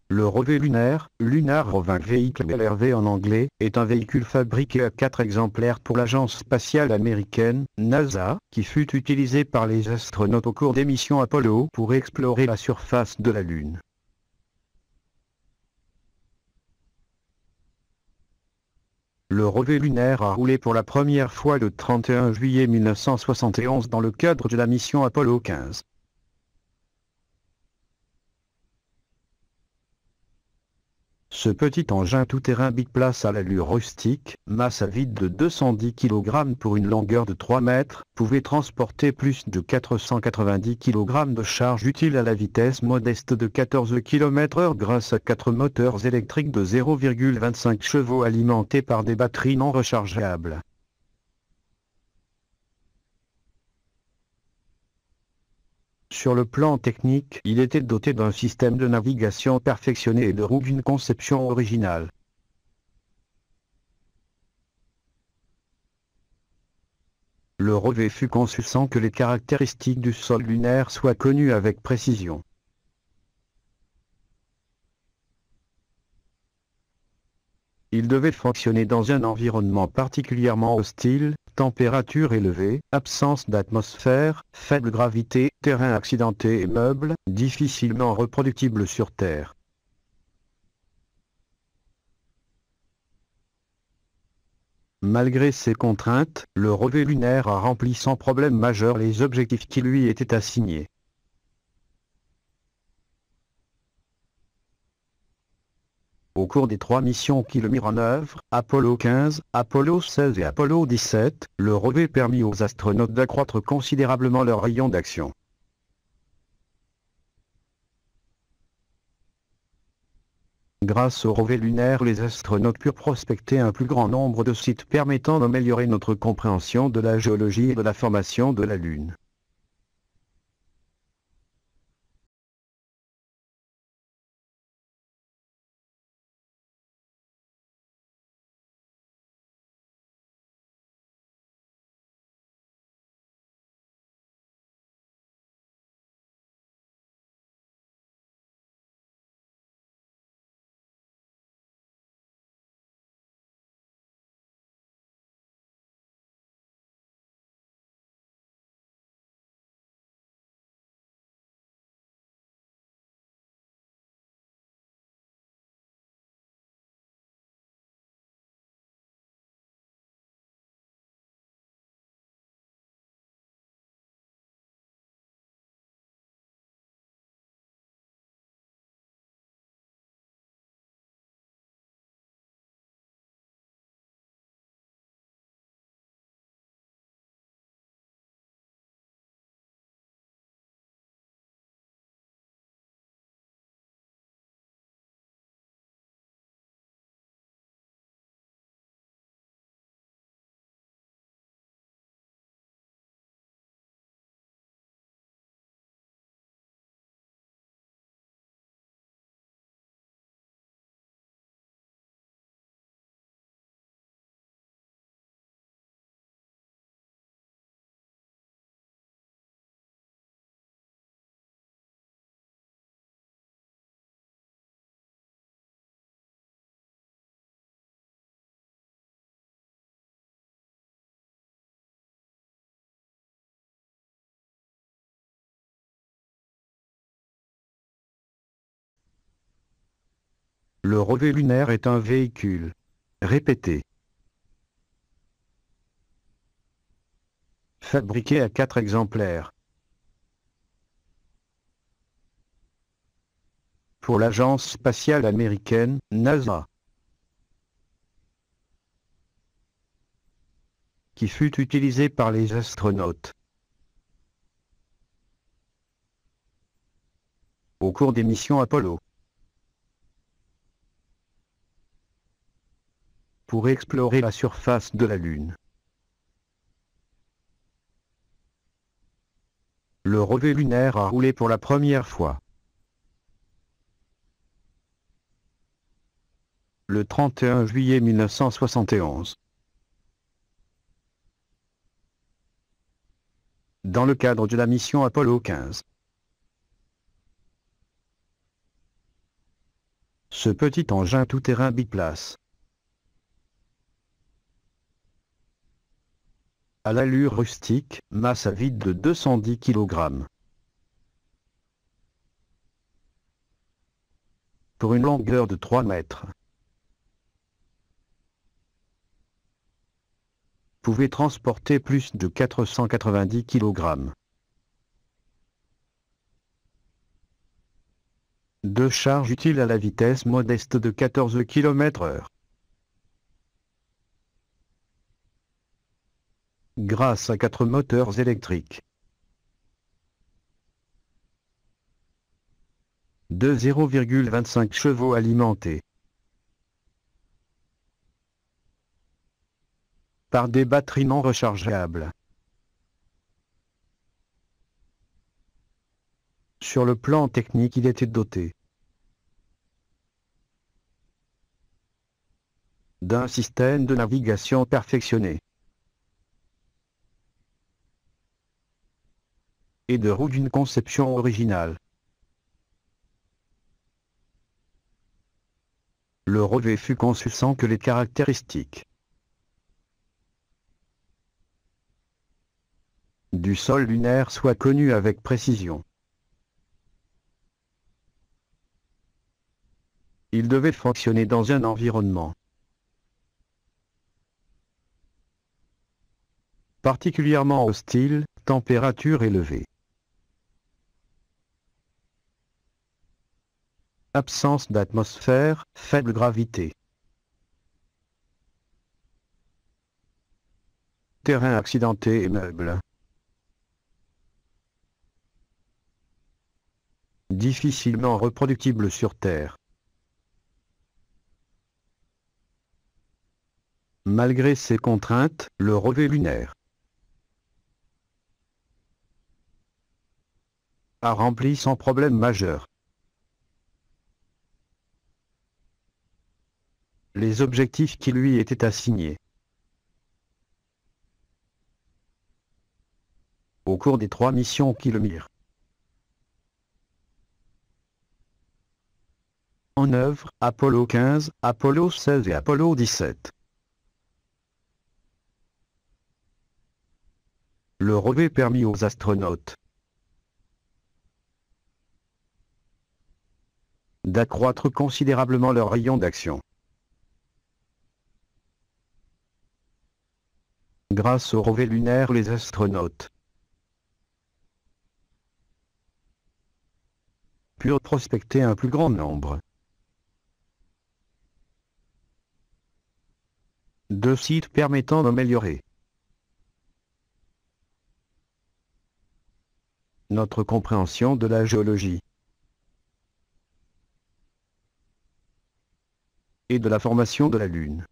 Le relevé lunaire, Lunar Roving Vehicle LRV en anglais, est un véhicule fabriqué à 4 exemplaires pour l'agence spatiale américaine, NASA, qui fut utilisé par les astronautes au cours des missions Apollo pour explorer la surface de la Lune. Le relevé lunaire a roulé pour la première fois le 31 juillet 1971 dans le cadre de la mission Apollo 15. Ce petit engin tout-terrain biplace à l'allure rustique, masse à vide de 210 kg pour une longueur de 3 mètres, pouvait transporter plus de 490 kg de charge utile à la vitesse modeste de 14 km/h grâce à 4 moteurs électriques de 0,25 chevaux alimentés par des batteries non rechargeables. Sur le plan technique, il était doté d'un système de navigation perfectionné et de roues d'une conception originale. Le relevé fut conçu sans que les caractéristiques du sol lunaire soient connues avec précision. Il devait fonctionner dans un environnement particulièrement hostile, température élevée, absence d'atmosphère, faible gravité, terrain accidenté et meuble, difficilement reproductible sur Terre. Malgré ces contraintes, le relevé lunaire a rempli sans problème majeur les objectifs qui lui étaient assignés. Au cours des 3 missions qui le mirent en œuvre, Apollo 15, Apollo 16 et Apollo 17, le relevé permit aux astronautes d'accroître considérablement leur rayon d'action. Grâce au relevé lunaire, les astronautes purent prospecter un plus grand nombre de sites permettant d'améliorer notre compréhension de la géologie et de la formation de la Lune. Le relevé lunaire est un véhicule. Répétez. Fabriqué à 4 exemplaires. Pour l'agence spatiale américaine, NASA. Qui fut utilisé par les astronautes au cours des missions Apollo pour explorer la surface de la Lune. Le relevé lunaire a roulé pour la première fois le 31 juillet 1971. Dans le cadre de la mission Apollo 15. Ce petit engin tout-terrain biplace, à l'allure rustique, masse à vide de 210 kg. Pour une longueur de 3 mètres. Pouvait transporter plus de 490 kg. De charge utile à la vitesse modeste de 14 km/h. Grâce à 4 moteurs électriques. De 0,25 chevaux alimentés par des batteries non rechargeables. Sur le plan technique, il était doté d'un système de navigation perfectionné et de roues d'une conception originale. Le relevé fut conçu sans que les caractéristiques du sol lunaire soient connues avec précision. Il devait fonctionner dans un environnement particulièrement hostile, température élevée, absence d'atmosphère, faible gravité, terrain accidenté et meuble, difficilement reproductible sur Terre. Malgré ces contraintes, le relevé lunaire a rempli sans problème majeur les objectifs qui lui étaient assignés. Au cours des 3 missions qui le mirent en œuvre, Apollo 15, Apollo 16 et Apollo 17. Le relevé permit aux astronautes d'accroître considérablement leur rayon d'action. Grâce au relevé lunaire, les astronautes purent prospecter un plus grand nombre de sites permettant d'améliorer notre compréhension de la géologie et de la formation de la Lune.